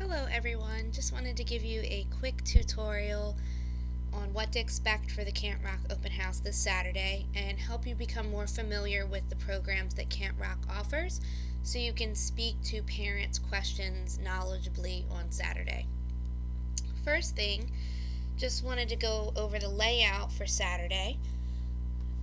Hello everyone, just wanted to give you a quick tutorial on what to expect for the Camp Rock Open House this Saturday and help you become more familiar with the programs that Camp Rock offers so you can speak to parents' questions knowledgeably on Saturday. First thing, just wanted to go over the layout for Saturday.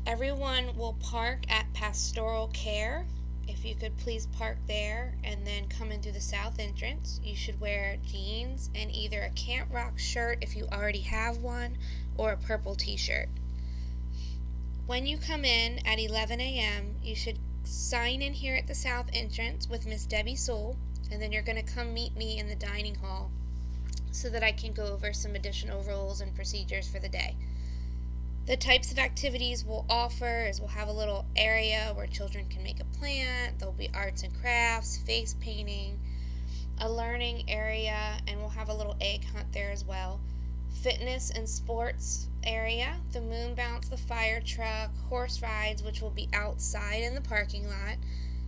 Everyone will park at Pastoral Care. If you could please park there and then come in through the south entrance. You should wear jeans and either a Camp Rock shirt if you already have one or a purple t-shirt. When you come in at 11 a.m., you should sign in here at the south entrance with Miss Debbie Sewell, and then you're going to come meet me in the dining hall so that I can go over some additional rules and procedures for the day. The types of activities we'll offer is we'll have a little area where children can make a plant, there'll be arts and crafts, face painting, a learning area, and we'll have a little egg hunt there as well. Fitness and sports area, the moon bounce, the fire truck, horse rides, which will be outside in the parking lot.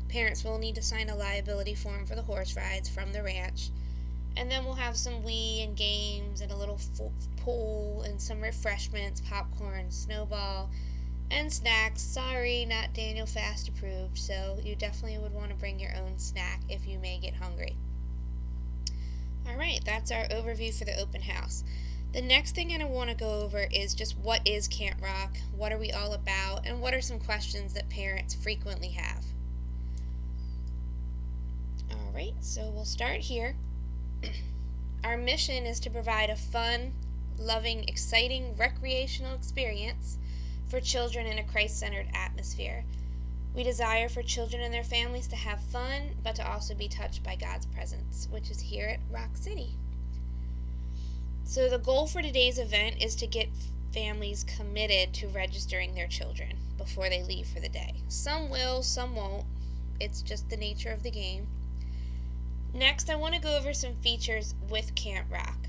Parents will need to sign a liability form for the horse rides from the ranch. And then we'll have some Wii and games and a little pool and some refreshments, popcorn, snowball, and snacks. Sorry, not Daniel Fast approved, so you definitely would want to bring your own snack if you may get hungry. Alright, that's our overview for the open house. The next thing I want to go over is just what is Camp Rock, what are we all about, and what are some questions that parents frequently have. Alright, so we'll start here. Our mission is to provide a fun, loving, exciting, recreational experience for children in a Christ-centered atmosphere. We desire for children and their families to have fun, but to also be touched by God's presence, which is here at Rock City. So the goal for today's event is to get families committed to registering their children before they leave for the day. Some will, some won't. It's just the nature of the game. Next, I want to go over some features with Camp Rock.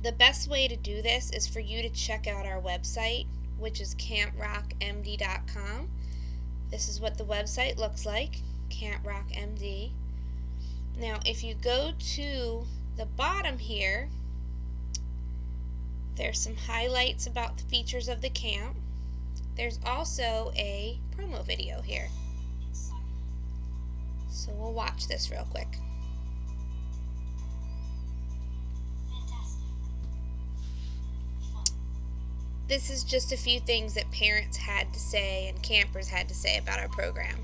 The best way to do this is for you to check out our website, which is camprockmd.com. This is what the website looks like, Camp Rock MD. Now, if you go to the bottom here, there's some highlights about the features of the camp. There's also a promo video here. So we'll watch this real quick. This is just a few things that parents had to say and campers had to say about our program.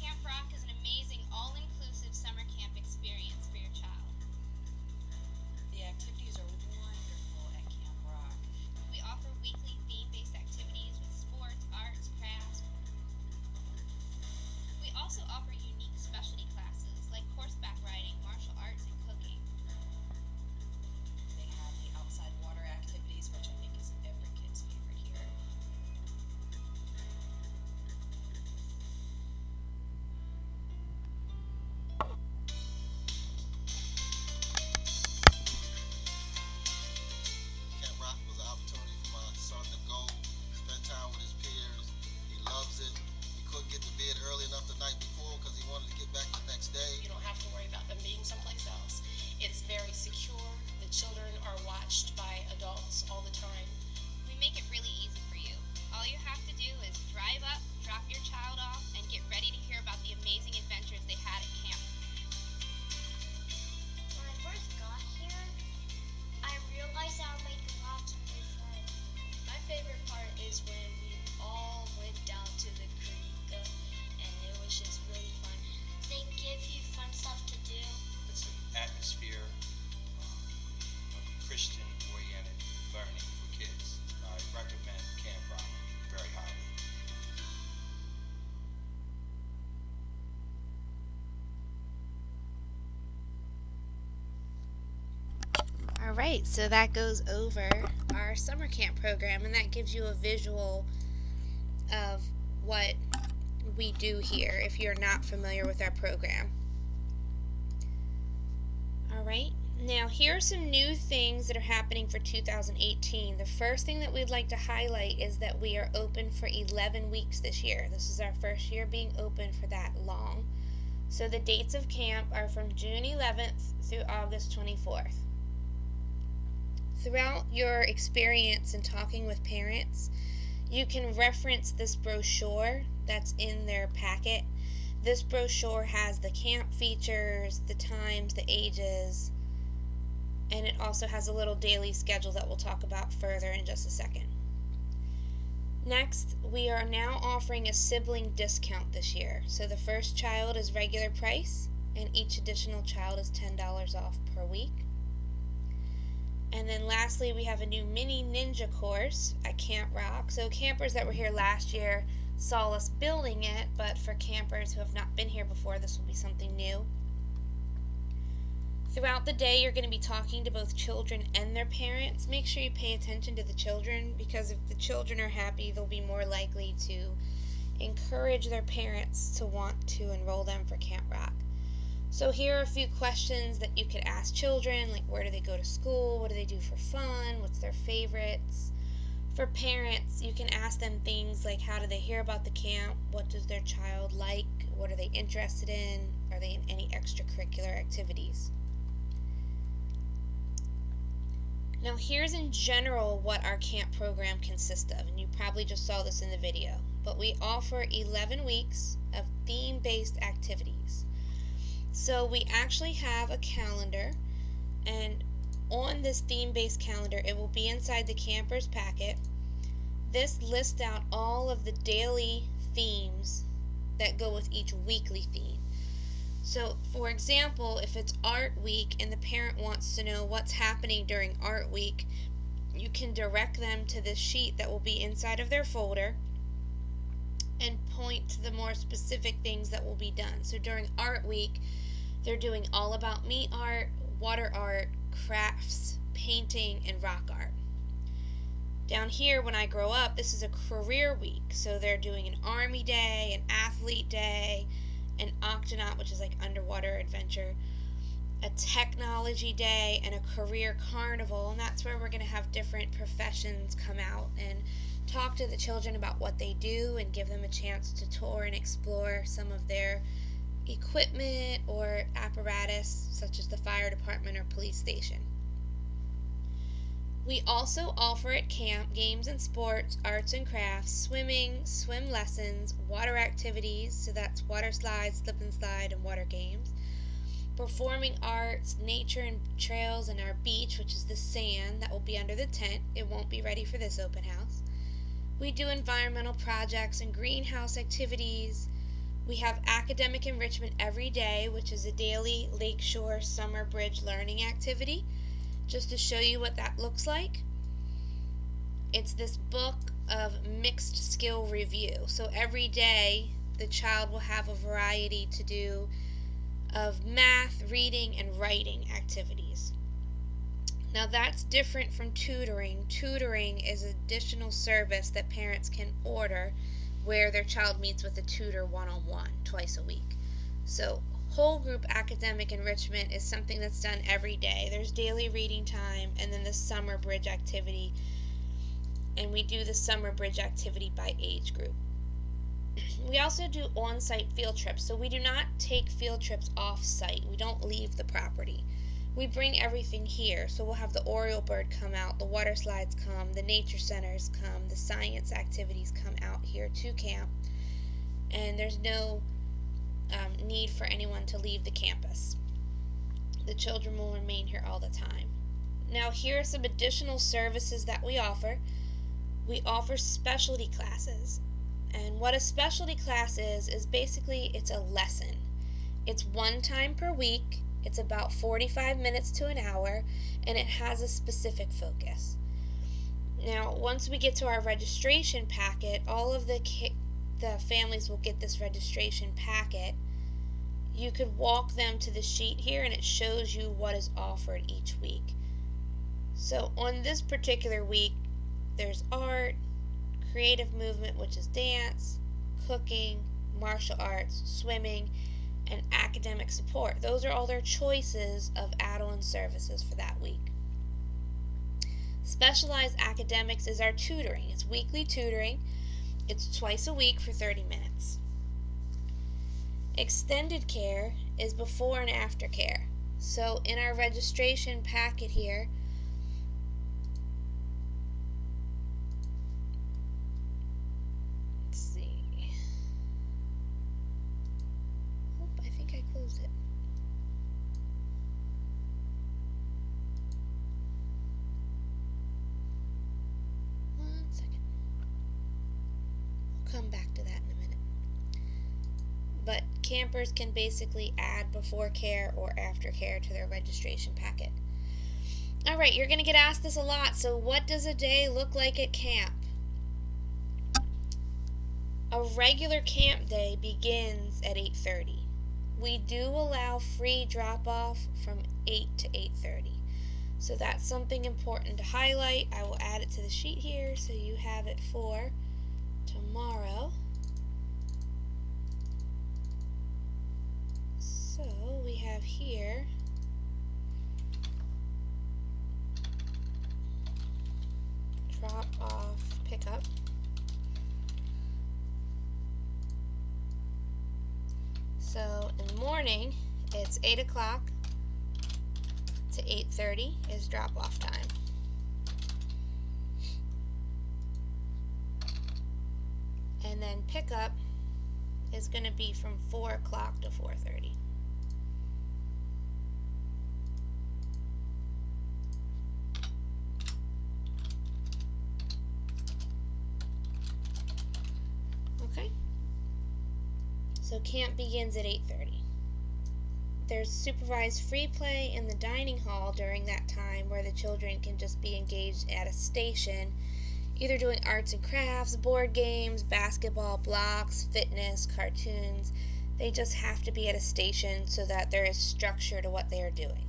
Camp Rock is an amazing all-inclusive summer camp experience for your child. The activities are wonderful at Camp Rock. We offer weekly theme-based activities with sports, arts, crafts. We also offer unique specialty classes like horseback riding, martial arts, and cooking. They have the outside water activities, which I think is every kid's favorite here. Camp Rock was an opportunity for my son to go spend time with his peers. He loves it. He couldn't get to bed early enough the night before because he wanted to get back the next day. You don't have to worry about them being someplace else. It's very secure. The children are watched by adults all the time. We make it really easy for you. All you have to do is drive up, drop your child off, and get ready to hear about the amazing adventures they had at camp. When I first got here, I realized I would make lots of new friends. My favorite part is when we all went down to the creek and it was just really fun. They give you fun stuff to do. It's an atmosphere of Christian-oriented learning for kids. I recommend Camp Rock very highly. Alright, so that goes over our summer camp program, and that gives you a visual of what we do here if you're not familiar with our program. Alright, Now, here are some new things that are happening for 2018. The first thing that we'd like to highlight is that we are open for 11 weeks this year. This is our first year being open for that long. So the dates of camp are from June 11th through August 24th. Throughout your experience in talking with parents, you can reference this brochure that's in their packet. This brochure has the camp features, the times, the ages, and it also has a little daily schedule that we'll talk about further in just a second. Next, we are now offering a sibling discount this year. So the first child is regular price, and each additional child is $10 off per week. And then lastly, we have a new mini ninja course at Camp Rock. So campers that were here last year saw us building it, but for campers who have not been here before, this will be something new. Throughout the day, you're going to be talking to both children and their parents. Make sure you pay attention to the children, because if the children are happy, they'll be more likely to encourage their parents to want to enroll them for Camp Rock. So here are a few questions that you could ask children, like where do they go to school, what do they do for fun, what's their favorites. For parents, you can ask them things like how do they hear about the camp, what does their child like, what are they interested in, are they in any extracurricular activities. Now here's in general what our camp program consists of, and you probably just saw this in the video, but we offer 11 weeks of theme-based activities. So we actually have a calendar, and on this theme-based calendar, it will be inside the camper's packet. This lists out all of the daily themes that go with each weekly theme. So, for example, if it's Art Week and the parent wants to know what's happening during Art Week, you can direct them to this sheet that will be inside of their folder and point to the more specific things that will be done. So during Art Week, they're doing all about me art, water art, crafts, painting, and rock art. Down here, when I grow up, this is a career week. So they're doing an Army Day, an Athlete Day, an Octonaut, which is like underwater adventure, a Technology Day, and a Career Carnival. And that's where we're going to have different professions come out and talk to the children about what they do and give them a chance to tour and explore some of their equipment or apparatus, such as the fire department or police station. We also offer at camp games and sports, arts and crafts, swimming, swim lessons, water activities, so that's water slides, slip and slide, and water games, performing arts, nature and trails, and our beach, which is the sand that will be under the tent. It won't be ready for this open house. We do environmental projects and greenhouse activities. We have academic enrichment every day, which is a daily Lakeshore Summer Bridge learning activity. Just to show you what that looks like, it's this book of mixed skill review. So every day the child will have a variety to do of math, reading, and writing activities. Now that's different from tutoring. Tutoring is an additional service that parents can order where their child meets with a tutor one-on-one twice a week. So whole group academic enrichment is something that's done every day. There's daily reading time and then the summer bridge activity. And we do the summer bridge activity by age group. We also do on-site field trips. So we do not take field trips off-site. We don't leave the property. We bring everything here. So we'll have the Oriole bird come out, the water slides come, the nature centers come, the science activities come out here to camp. And there's no need for anyone to leave the campus. The children will remain here all the time. Now here are some additional services that we offer. We offer specialty classes. And what a specialty class is basically it's a lesson. It's one time per week. It's about 45 minutes to an hour, and it has a specific focus. Now, once we get to our registration packet, all of the families will get this registration packet. You could walk them to the sheet here, and it shows you what is offered each week. So on this particular week, there's art, creative movement, which is dance, cooking, martial arts, swimming, and academic support. Those are all their choices of add-on services for that week. Specialized academics is our tutoring. It's weekly tutoring. It's twice a week for 30 minutes. Extended care is before and after care. So in our registration packet here, let's see. Oh, I think I closed it. One second. We'll come back to that in a minute. But campers can basically add before care or after care to their registration packet. Alright, you're going to get asked this a lot, so what does a day look like at camp? A regular camp day begins at 8:30. We do allow free drop-off from 8 to 8:30. So that's something important to highlight. I will add it to the sheet here so you have it for tomorrow. So we have here drop off pickup. So in the morning it's 8 o'clock to 8:30 is drop off time. And then pickup is going to be from 4 o'clock to 4:30. Okay? So camp begins at 8:30. There's supervised free play in the dining hall during that time where the children can just be engaged at a station, either doing arts and crafts, board games, basketball, blocks, fitness, cartoons. They just have to be at a station so that there is structure to what they are doing.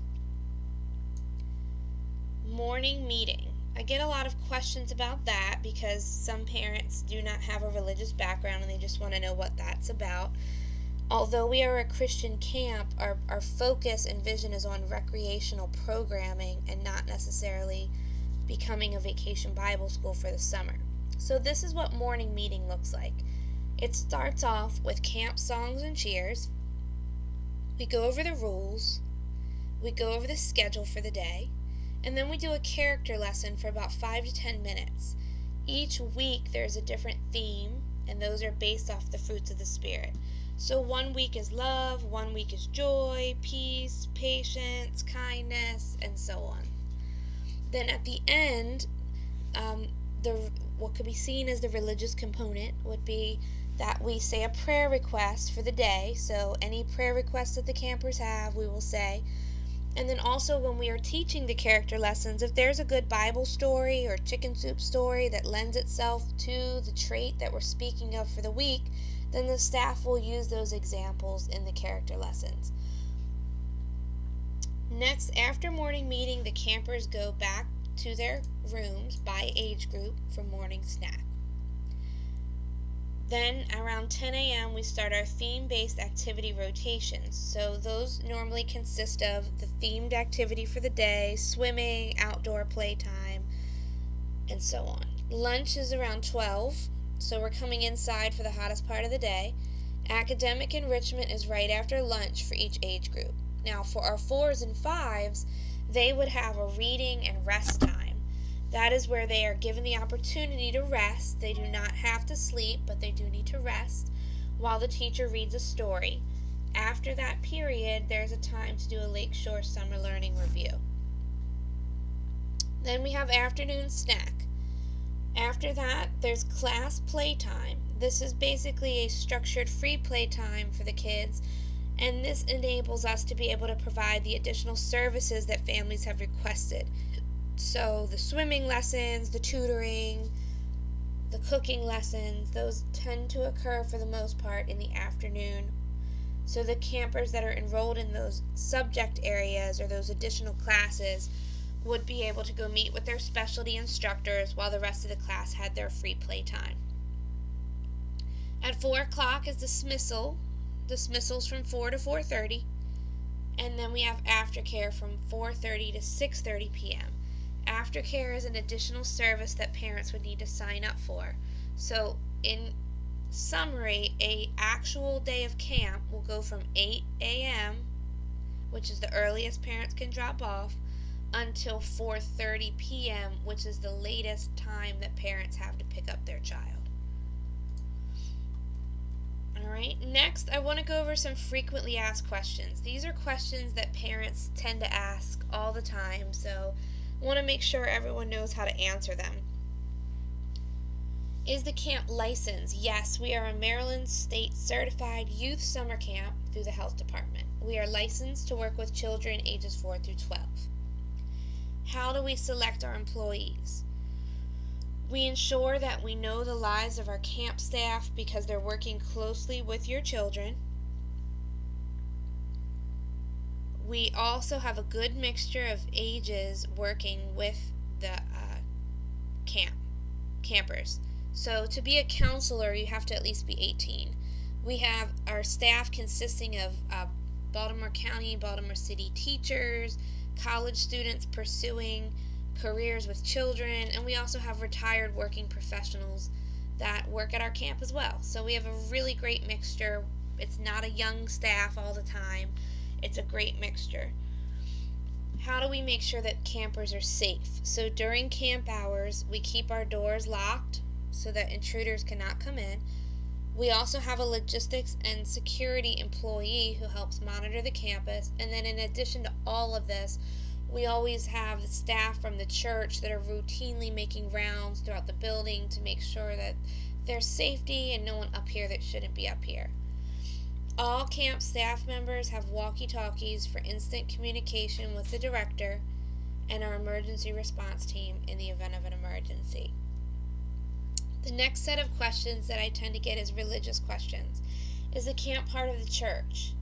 Morning meeting. I get a lot of questions about that because some parents do not have a religious background and they just want to know what that's about. Although we are a Christian camp, our focus and vision is on recreational programming and not necessarily becoming a vacation Bible school for the summer. So this is what morning meeting looks like. It starts off with camp songs and cheers. We go over the rules. We go over the schedule for the day. And then we do a character lesson for about 5 to 10 minutes. Each week there's a different theme, and those are based off the fruits of the Spirit. So 1 week is love, 1 week is joy, peace, patience, kindness, and so on. Then at the end, what could be seen as the religious component would be that we say a prayer request for the day. So any prayer requests that the campers have, we will say. And then also when we are teaching the character lessons, if there's a good Bible story or chicken soup story that lends itself to the trait that we're speaking of for the week, then the staff will use those examples in the character lessons. Next, after morning meeting, the campers go back to their rooms by age group for morning snack. Then around 10 a.m. we start our theme-based activity rotations. So those normally consist of the themed activity for the day, swimming, outdoor playtime, and so on. Lunch is around 12, so we're coming inside for the hottest part of the day. Academic enrichment is right after lunch for each age group. Now for our 4s and 5s, they would have a reading and rest time. That is where they are given the opportunity to rest. They do not have to sleep, but they do need to rest while the teacher reads a story. After that period, there's a time to do a Lakeshore Summer Learning Review. Then we have afternoon snack. After that, there's class playtime. This is basically a structured free playtime for the kids, and this enables us to be able to provide the additional services that families have requested. So the swimming lessons, the tutoring, the cooking lessons, those tend to occur for the most part in the afternoon. So the campers that are enrolled in those subject areas or those additional classes would be able to go meet with their specialty instructors while the rest of the class had their free play time. At 4 o'clock is dismissal. dismissals from 4 to 4:30, and then we have aftercare from 4:30 to 6:30 p.m. Aftercare is an additional service that parents would need to sign up for. So, in summary, a actual day of camp will go from 8 a.m., which is the earliest parents can drop off, until 4:30 p.m., which is the latest time that parents have to pick up their child. Alright, next I want to go over some frequently asked questions. These are questions that parents tend to ask all the time, so I want to make sure everyone knows how to answer them. Is the camp licensed? Yes, we are a Maryland State Certified Youth Summer Camp through the Health Department. We are licensed to work with children ages 4 through 12. How do we select our employees? We ensure that we know the lives of our camp staff because they're working closely with your children. We also have a good mixture of ages working with the campers. So to be a counselor, you have to at least be 18. We have our staff consisting of Baltimore County, Baltimore City teachers, college students pursuing careers with children, and we also have retired working professionals that work at our camp as well. So we have a really great mixture. It's not a young staff all the time. It's a great mixture. How do we make sure that campers are safe? So during camp hours, we keep our doors locked so that intruders cannot come in. We also have a logistics and security employee who helps monitor the campus. And then in addition to all of this, we always have staff from the church that are routinely making rounds throughout the building to make sure that there's safety and no one up here that shouldn't be up here. All camp staff members have walkie-talkies for instant communication with the director and our emergency response team in the event of an emergency. The next set of questions that I tend to get is religious questions. Is the camp part of the church?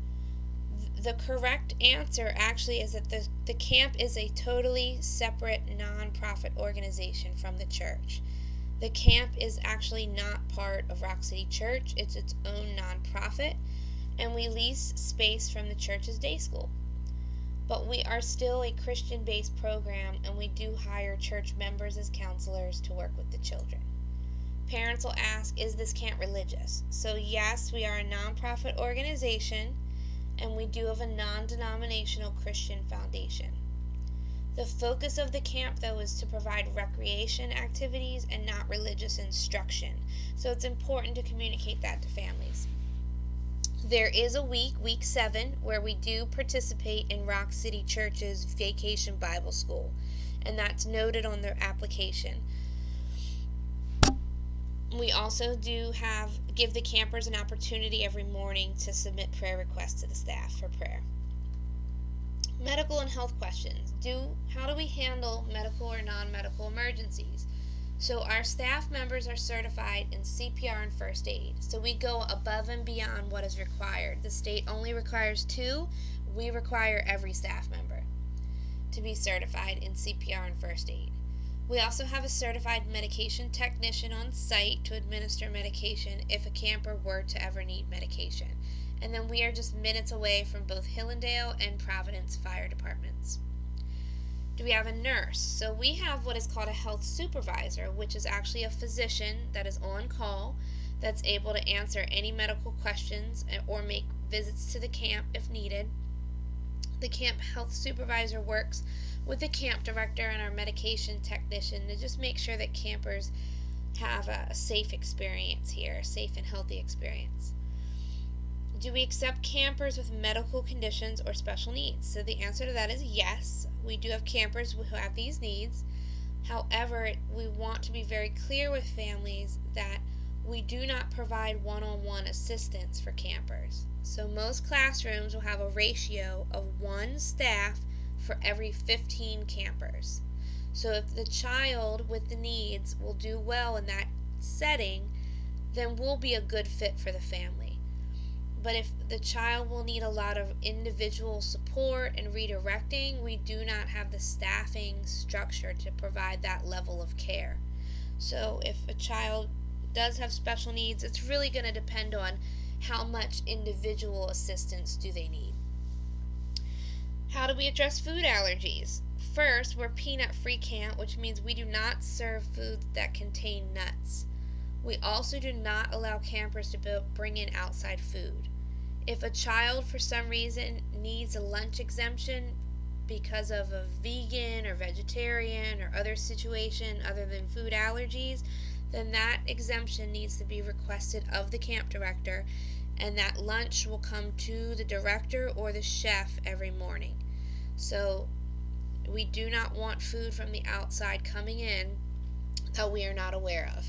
The correct answer actually is that the camp is a totally separate non-profit organization from the church. The camp is actually not part of Rock City Church. It's its own non-profit, and we lease space from the church's day school. But we are still a Christian-based program, and we do hire church members as counselors to work with the children. Parents will ask, is this camp religious? So yes, we are a nonprofit organization, and we do have a non-denominational Christian foundation. The focus of the camp, though, is to provide recreation activities and not religious instruction. So it's important to communicate that to families. There is a week 7, where we do participate in Rock City Church's Vacation Bible School, and that's noted on their application. We also do give the campers an opportunity every morning to submit prayer requests to the staff for prayer. Medical and health questions. How do we handle medical or non-medical emergencies? So our staff members are certified in CPR and first aid. So we go above and beyond what is required. The state only requires 2. We require every staff member to be certified in CPR and first aid. We also have a certified medication technician on site to administer medication if a camper were to ever need medication. And then we are just minutes away from both Hillendale and Providence fire departments. Do we have a nurse? So we have what is called a health supervisor, which is actually a physician that is on call, that's able to answer any medical questions or make visits to the camp if needed. The camp health supervisor works with the camp director and our medication technician to just make sure that campers have a safe experience here, a safe and healthy experience. Do we accept campers with medical conditions or special needs? So the answer to that is yes. We do have campers who have these needs. However, we want to be very clear with families that we do not provide one-on-one assistance for campers. So most classrooms will have a ratio of 1 staff for every 15 campers. So if the child with the needs will do well in that setting, then we'll be a good fit for the family. But if the child will need a lot of individual support and redirecting, we do not have the staffing structure to provide that level of care. So if a child does have special needs, it's really going to depend on how much individual assistance do they need. How do we address food allergies? First, we're peanut-free camp, which means we do not serve foods that contain nuts. We also do not allow campers to bring in outside food. If a child, for some reason, needs a lunch exemption because of a vegan or vegetarian or other situation other than food allergies, then that exemption needs to be requested of the camp director, and that lunch will come to the director or the chef every morning. So we do not want food from the outside coming in that we are not aware of.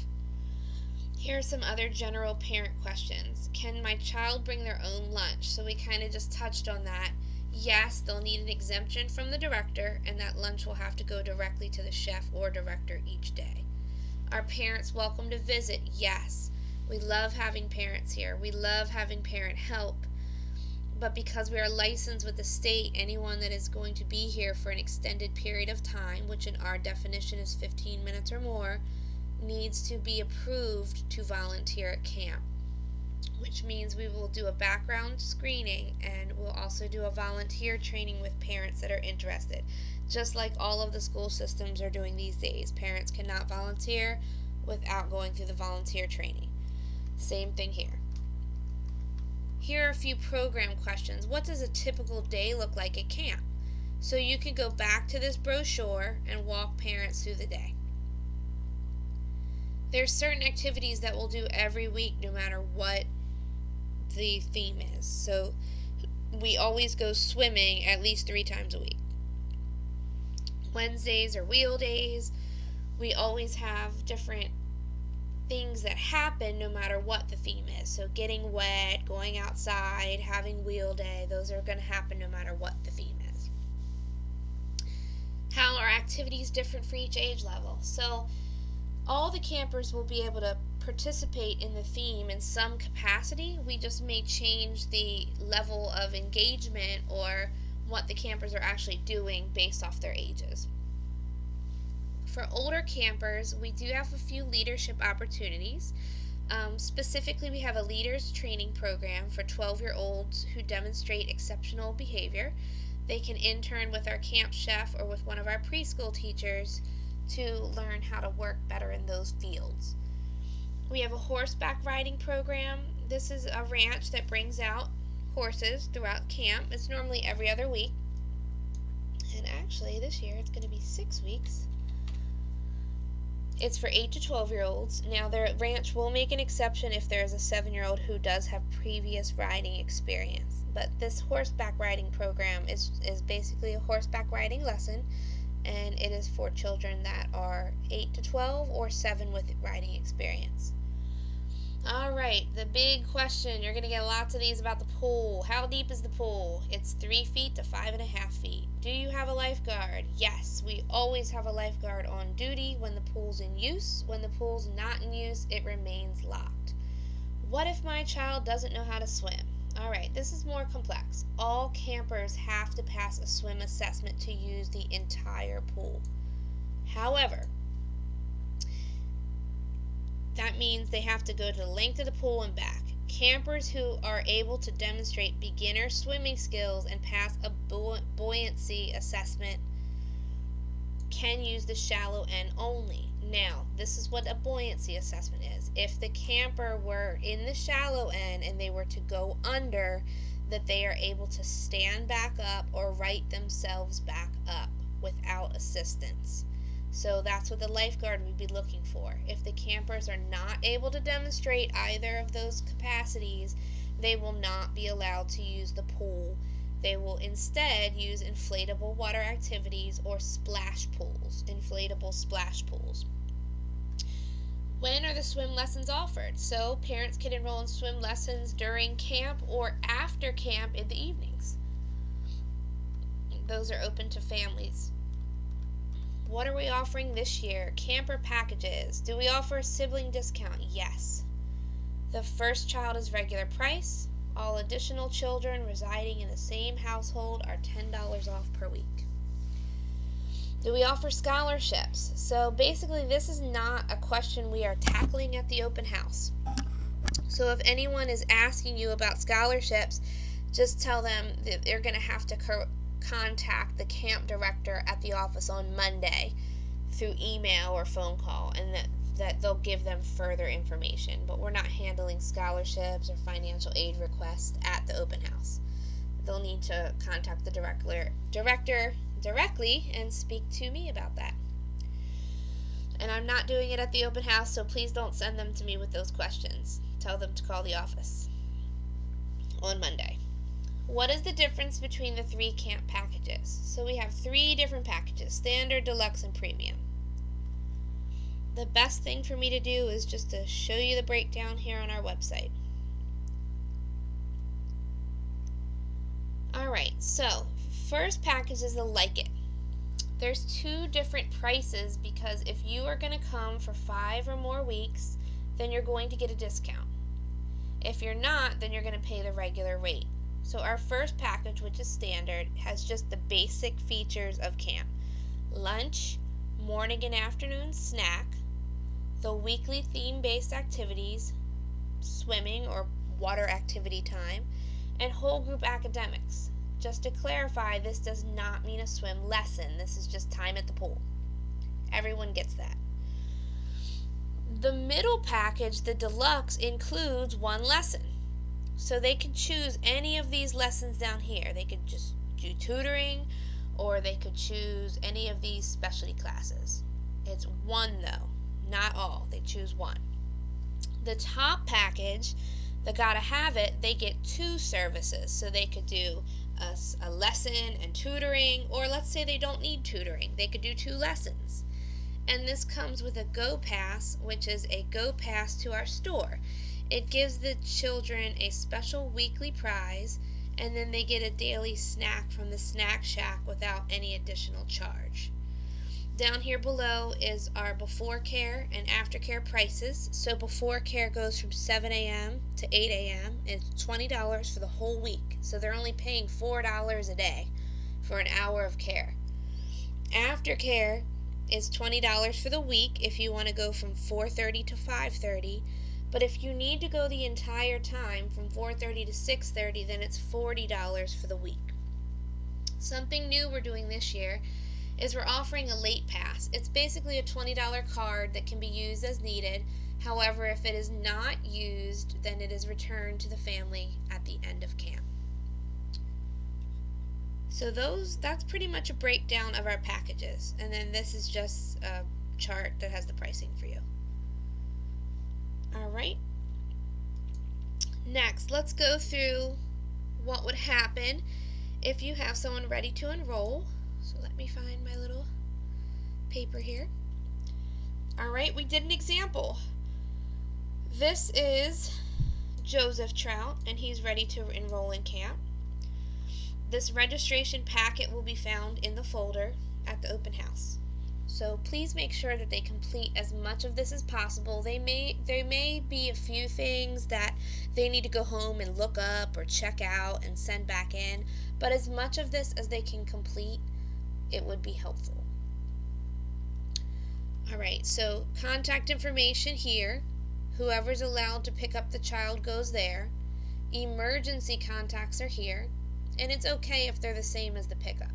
Here are some other general parent questions. Can my child bring their own lunch? So we kind of just touched on that. Yes, they'll need an exemption from the director, and that lunch will have to go directly to the chef or director each day. Are parents welcome to visit? Yes. We love having parents here. We love having parent help. But because we are licensed with the state, anyone that is going to be here for an extended period of time, which in our definition is 15 minutes or more, needs to be approved to volunteer at camp, which means we will do a background screening and we'll also do a volunteer training with parents that are interested, just like all of the school systems are doing these days. Parents cannot volunteer without going through the volunteer training. Same thing here. Here are a few program questions. What does a typical day look like at camp? So you can go back to this brochure and walk parents through the day. There's certain activities that we'll do every week no matter what the theme is. So we always go swimming at least 3 times a week. Wednesdays are wheel days. We always have different things that happen no matter what the theme is. So getting wet, going outside, having wheel day, those are going to happen no matter what the theme is. How are activities different for each age level? So all the campers will be able to participate in the theme in some capacity. We just may change the level of engagement or what the campers are actually doing based off their ages. For older campers, we do have a few leadership opportunities. Specifically, we have a leaders training program for 12-year-olds who demonstrate exceptional behavior. They can intern with our camp chef or with one of our preschool teachers to learn how to work better in those fields. We have a horseback riding program. This is a ranch that brings out horses throughout camp. It's normally every other week. And actually, this year it's going to be 6 weeks. It's for 8 to 12-year-olds. Now, their ranch will make an exception if there is a 7-year-old who does have previous riding experience. But this horseback riding program is basically a horseback riding lesson, and it is for children that are 8 to 12 or 7 with riding experience. All right, the big question. You're going to get lots of these about the pool. How deep is the pool? It's 3 feet to 5.5 feet. Do you have a lifeguard? Yes, we always have a lifeguard on duty when the pool's in use. When the pool's not in use, it remains locked. What if my child doesn't know how to swim? All right, this is more complex. All campers have to pass a swim assessment to use the entire pool. However, that means they have to go to the length of the pool and back. Campers who are able to demonstrate beginner swimming skills and pass a buoyancy assessment can use the shallow end only. Now, this is what a buoyancy assessment is. If the camper were in the shallow end and they were to go under, that they are able to stand back up or right themselves back up without assistance. So that's what the lifeguard would be looking for. If the campers are not able to demonstrate either of those capacities, they will not be allowed to use the pool. They will instead use inflatable water activities or splash pools, inflatable splash pools. When are the swim lessons offered? So parents can enroll in swim lessons during camp or after camp in the evenings. Those are open to families. What are we offering this year? Camper packages. Do we offer a sibling discount? Yes. The first child is regular price. All additional children residing in the same household are $10 off per week. Do we offer scholarships? So basically, this is not a question we are tackling at the open house. So if anyone is asking you about scholarships, just tell them that they're going to have to contact the camp director at the office on Monday through email or phone call, and that they'll give them further information. But we're not handling scholarships or financial aid requests at the open house. They'll need to contact the director directly and speak to me about that. And I'm not doing it at the open house, so please don't send them to me with those questions. Tell them to call the office on Monday. What is the difference between the 3 camp packages? So we have 3 different packages: standard, deluxe, and premium. The best thing for me to do is just to show you the breakdown here on our website. Alright, so first package is the Like It. There's 2 different prices because if you are going to come for 5 or more weeks, then you're going to get a discount. If you're not, then you're going to pay the regular rate. So our first package, which is standard, has just the basic features of camp: lunch, morning and afternoon snack, the weekly theme-based activities, swimming or water activity time, and whole group academics. Just to clarify, this does not mean a swim lesson. This is just time at the pool. Everyone gets that. The middle package, the deluxe, includes 1 lesson. So they can choose any of these lessons down here. They could just do tutoring, or they could choose any of these specialty classes. It's 1 though, not all. They choose 1. The top package, the Gotta Have It, they get 2 services. So they could do a lesson and tutoring, or let's say they don't need tutoring. They could do 2 lessons. And this comes with a Go Pass, which is a Go Pass to our store. It gives the children a special weekly prize, and then they get a daily snack from the Snack Shack without any additional charge. Down here below is our before care and after care prices. So before care goes from 7 a.m. to 8 a.m. and it's $20 for the whole week. So they're only paying $4 a day for an hour of care. After care is $20 for the week if you want to go from 4:30 to 5:30. But if you need to go the entire time from 4:30 to 6:30, then it's $40 for the week. Something new we're doing this year is we're offering a late pass. It's basically a $20 card that can be used as needed. However, if it is not used, then it is returned to the family at the end of camp. So that's pretty much a breakdown of our packages. And then this is just a chart that has the pricing for you. Alright. Next, let's go through what would happen if you have someone ready to enroll. So let me find my little paper here. Alright, we did an example. This is Joseph Trout, and he's ready to enroll in camp. This registration packet will be found in the folder at the open house. So please make sure that they complete as much of this as possible. There may be a few things that they need to go home and look up or check out and send back in, but as much of this as they can complete, it would be helpful. Alright, so contact information here. Whoever's allowed to pick up the child goes there. Emergency contacts are here, and it's okay if they're the same as the pickup.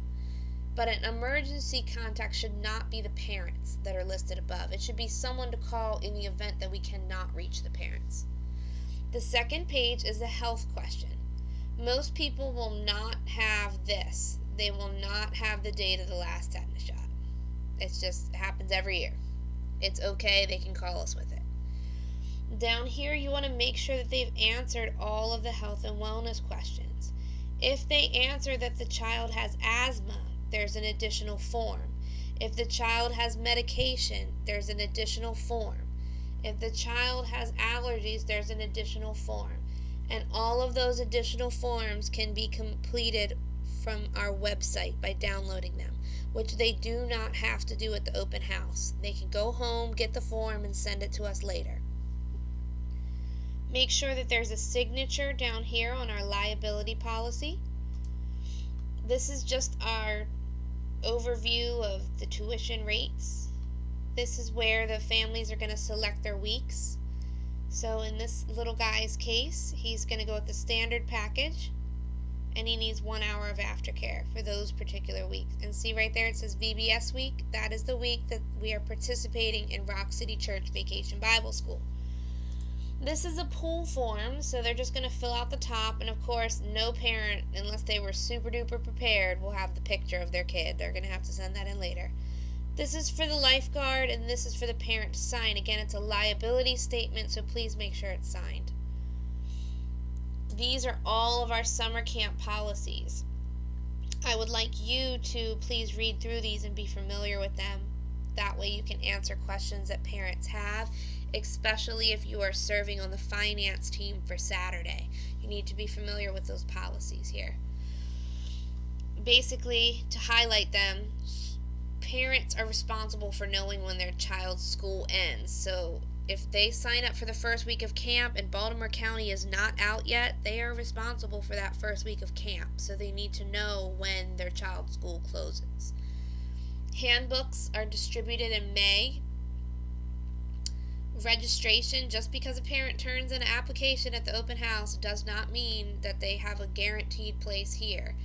But an emergency contact should not be the parents that are listed above. It should be someone to call in the event that we cannot reach the parents. The second page is the health question. Most people will not have this. They will not have the date of the last tetanus shot. It just happens every year. It's okay, they can call us with it. Down here, you want to make sure that they've answered all of the health and wellness questions. If they answer that the child has asthma, there's an additional form. If the child has medication, there's an additional form. If the child has allergies, there's an additional form. And all of those additional forms can be completed from our website by downloading them, which they do not have to do at the open house. They can go home, get the form, and send it to us later. Make sure that there's a signature down here on our liability policy. This is just our overview of the tuition rates. This is where the families are going to select their weeks. So in this little guy's case, he's going to go with the standard package, and he needs 1 hour of aftercare for those particular weeks. And see right there, it says VBS week. That is the week that we are participating in Rock City Church Vacation Bible School. This is a pool form, so they're just going to fill out the top, and of course, no parent, unless they were super duper prepared, will have the picture of their kid. They're going to have to send that in later. This is for the lifeguard, and this is for the parent to sign. Again, it's a liability statement, so please make sure it's signed. These are all of our summer camp policies. I would like you to please read through these and be familiar with them. That way you can answer questions that parents have, especially if you are serving on the finance team for Saturday. You need to be familiar with those policies here. Basically, to highlight them, parents are responsible for knowing when their child's school ends. So if they sign up for the first week of camp and Baltimore County is not out yet, they are responsible for that first week of camp. So they need to know when their child's school closes. Handbooks are distributed in May. Registration, just because a parent turns in an application at the open house does not mean that they have a guaranteed place here.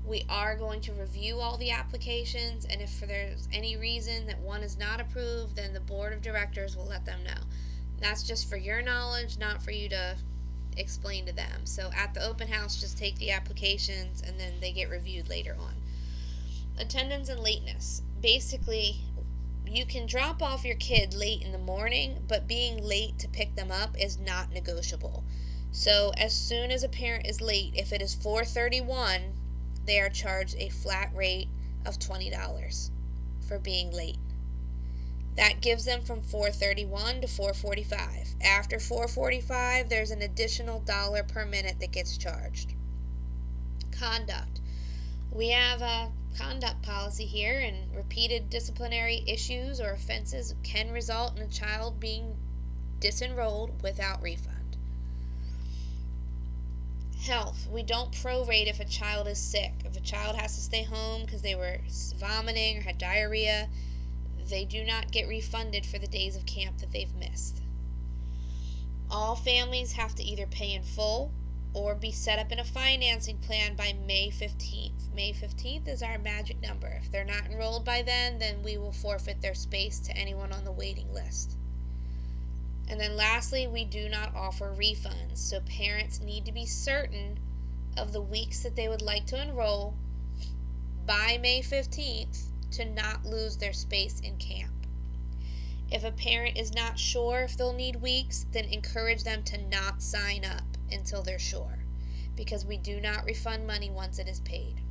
We are going to review all the applications, and if there's any reason that one is not approved, then the board of directors will let them know. That's just for your knowledge, not for you to explain to them. So at the open house, just take the applications and then they get reviewed later on. Attendance and lateness. Basically, you can drop off your kid late in the morning, but being late to pick them up is not negotiable. So as soon as a parent is late, if it is 4:31, they are charged a flat rate of $20 for being late. That gives them from 4:31 to 4:45. After 4:45, there's an additional $1 per minute that gets charged. Conduct. We have a conduct policy here, and repeated disciplinary issues or offenses can result in a child being disenrolled without refund. Health. We don't prorate if a child is sick. If a child has to stay home because they were vomiting or had diarrhea, they do not get refunded for the days of camp that they've missed. All families have to either pay in full or be set up in a financing plan by May 15th. May 15th is our magic number. If they're not enrolled by then we will forfeit their space to anyone on the waiting list. And then lastly, we do not offer refunds. So parents need to be certain of the weeks that they would like to enroll by May 15th to not lose their space in camp. If a parent is not sure if they'll need weeks, then encourage them to not sign up until they're sure, because we do not refund money once it is paid.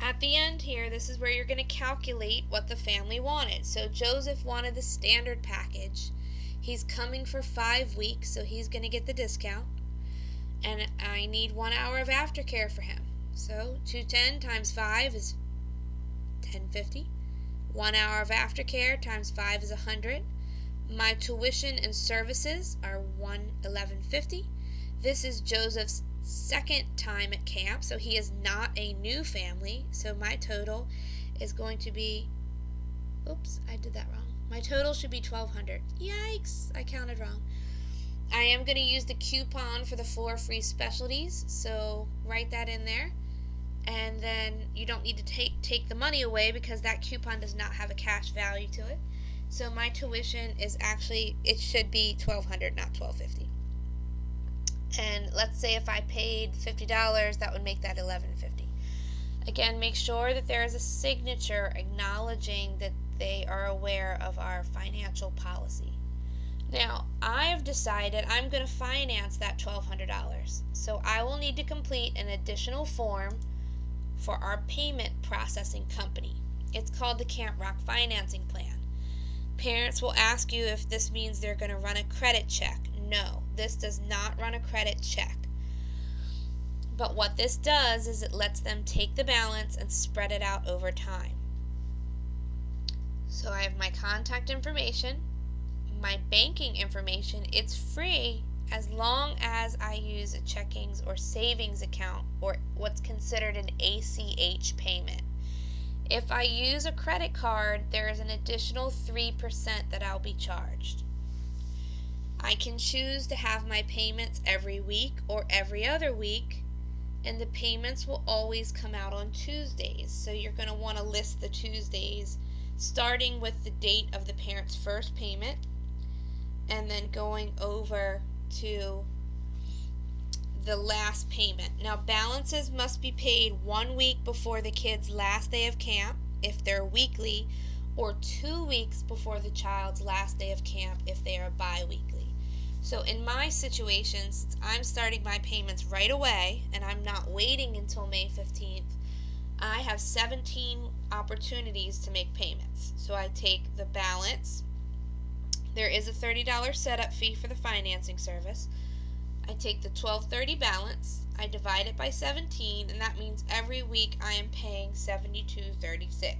At the end here, this is where you're going to calculate what the family wanted. So Joseph wanted the standard package. He's coming for 5 weeks, so he's going to get the discount. And I need 1 hour of aftercare for him. So 210 times 5 is $10.50. 1 hour of aftercare times 5 is $100. My tuition and services are $11.50. This is Joseph's second time at camp, so he is not a new family. So my total is going to be, oops, I did that wrong. My total should be $1,200. Yikes, I counted wrong. I am going to use the coupon for the 4 free specialties, so write that in there. And then you don't need to take the money away because that coupon does not have a cash value to it. So my tuition is actually, it should be $1,200, not $1,250. And let's say if I paid $50, that would make that $1,150. Again, make sure that there is a signature acknowledging that they are aware of our financial policy. Now, I have decided I'm going to finance that $1,200. So I will need to complete an additional form for our payment processing company. It's called the Camp Rock Financing Plan. Parents will ask you if this means they're going to run a credit check. No, this does not run a credit check. But what this does is it lets them take the balance and spread it out over time. So I have my contact information, my banking information. It's free as long as I use a checkings or savings account or what's considered an ACH payment. If I use a credit card, there is an additional 3% that I'll be charged. I can choose to have my payments every week or every other week, and the payments will always come out on Tuesdays. So you're going to want to list the Tuesdays starting with the date of the parent's first payment and then going over to the last payment. Now, balances must be paid 1 week before the kid's last day of camp if they're weekly, or 2 weeks before the child's last day of camp if they are bi-weekly. So in my situation, since I'm starting my payments right away and I'm not waiting until May 15th, I have 17 opportunities to make payments. So I take the balance. There is a $30 setup fee for the financing service. I take the $12.30 balance, I divide it by 17, and that means every week I am paying $72.36.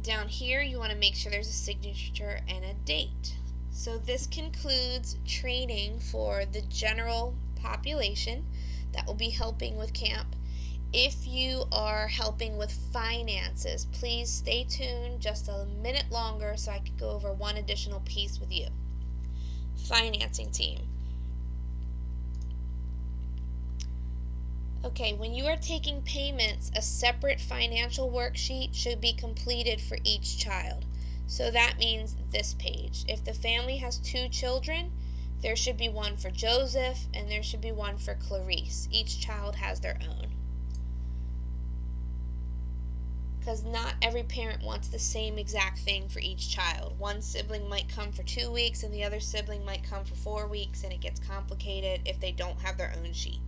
Down here, you want to make sure there's a signature and a date. So this concludes training for the general population that will be helping with camp. If you are helping with finances, please stay tuned just a minute longer so I could go over one additional piece with you. Financing team. Okay, when you are taking payments, a separate financial worksheet should be completed for each child. So that means this page. If the family has 2 children, there should be one for Joseph and there should be one for Clarice. Each child has their own. Because not every parent wants the same exact thing for each child. One sibling might come for 2 weeks and the other sibling might come for 4 weeks, and it gets complicated if they don't have their own sheet.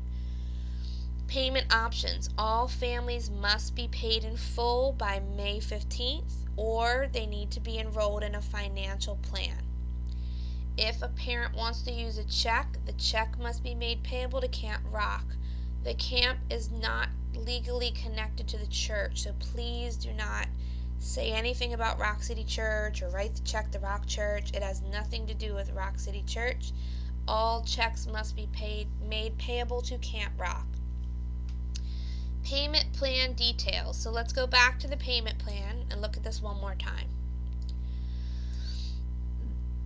Payment options. All families must be paid in full by May 15th, or they need to be enrolled in a financial plan. If a parent wants to use a check, the check must be made payable to Camp Rock. The camp is not legally connected to the church, so please do not say anything about Rock City Church or write the check to Rock Church. It has nothing to do with Rock City Church. All checks must be made payable to Camp Rock. Payment plan details. So let's go back to the payment plan and look at this one more time.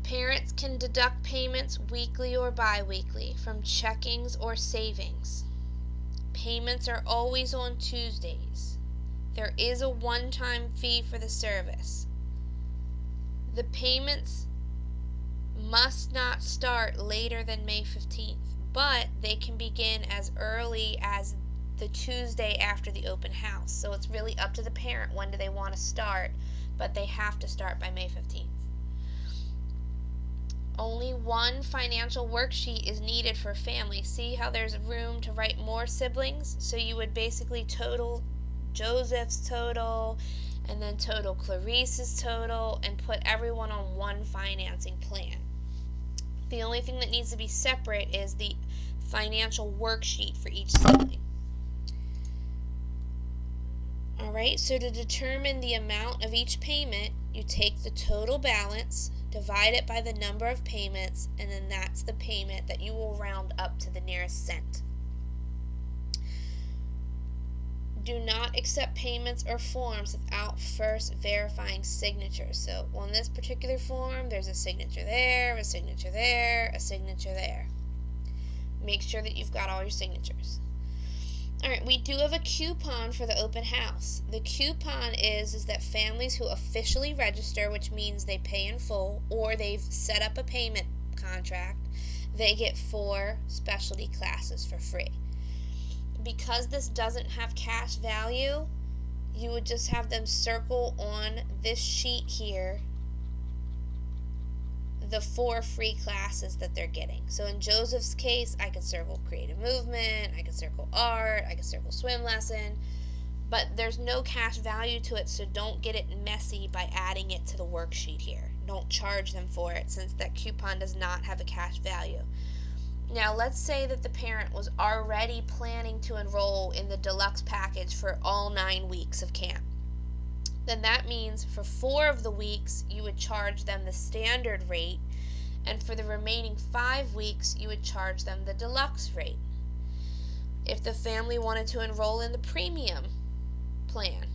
Parents can deduct payments weekly or bi-weekly from checkings or savings. Payments are always on Tuesdays. There is a one-time fee for the service. The payments must not start later than May 15th, but they can begin as early as the Tuesday after the open house. So it's really up to the parent when do they want to start, but they have to start by May 15th. Only one financial worksheet is needed for a family. See how there's room to write more siblings? So you would basically total Joseph's total and then total Clarice's total and put everyone on one financing plan. The only thing that needs to be separate is the financial worksheet for each sibling. Alright, so to determine the amount of each payment, you take the total balance, divide it by the number of payments, and then that's the payment that you will round up to the nearest cent. Do not accept payments or forms without first verifying signatures. So on this particular form, there's a signature there, a signature there, a signature there. Make sure that you've got all your signatures. Alright, we do have a coupon for the open house. The coupon is that families who officially register, which means they pay in full, or they've set up a payment contract, they get 4 specialty classes for free. Because this doesn't have cash value, you would just have them circle on this sheet here the 4 free classes that they're getting. So in Joseph's case, I could circle creative movement, I could circle art, I could circle swim lesson, but there's no cash value to it, so don't get it messy by adding it to the worksheet here. Don't charge them for it since that coupon does not have a cash value. Now let's say that the parent was already planning to enroll in the deluxe package for all 9 weeks of camp. Then that means for 4 of the weeks you would charge them the standard rate, and for the remaining 5 weeks you would charge them the deluxe rate. If the family wanted to enroll in the premium plan,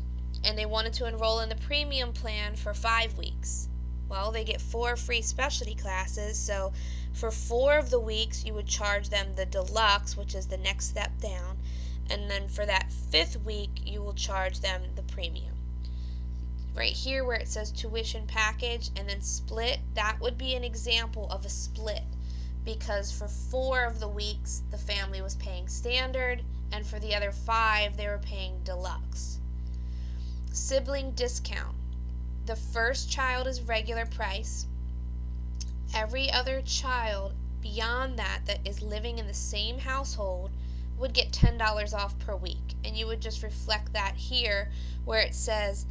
and they wanted to enroll in the premium plan for 5 weeks, Well, they get 4 free specialty classes, so for 4 of the weeks you would charge them the deluxe, which is the next step down, and then for that 5th week you will charge them the premium. Right here where it says tuition package and then split, that would be an example of a split, because for 4 of the weeks the family was paying standard, and for the other 5 they were paying deluxe. Sibling discount. The first child is regular price. Every other child beyond that is living in the same household would get $10 off per week, and you would just reflect that here where it says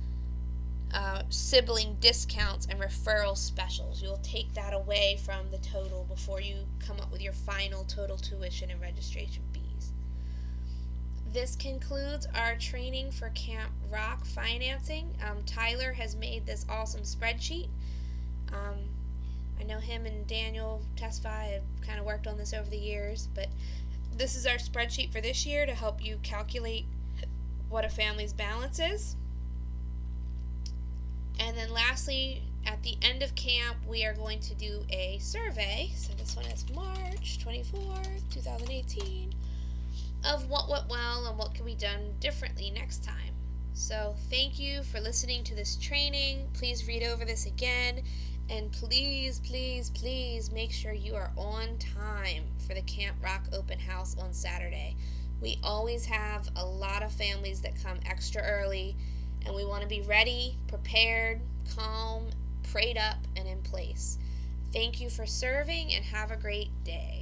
sibling discounts and referral specials. You'll take that away from the total before you come up with your final total tuition and registration fees. This concludes our training for Camp Rock financing. Tyler has made this awesome spreadsheet. I know him and Daniel Testify have kind of worked on this over the years, but this is our spreadsheet for this year to help you calculate what a family's balance is. And then lastly, at the end of camp, we are going to do a survey. So this one is March 24th, 2018, of what went well and what can be done differently next time. So thank you for listening to this training. Please read over this again. And please, please, please make sure you are on time for the Camp Rock open house on Saturday. We always have a lot of families that come extra early, and we want to be ready, prepared, calm, prayed up, and in place. Thank you for serving, and have a great day.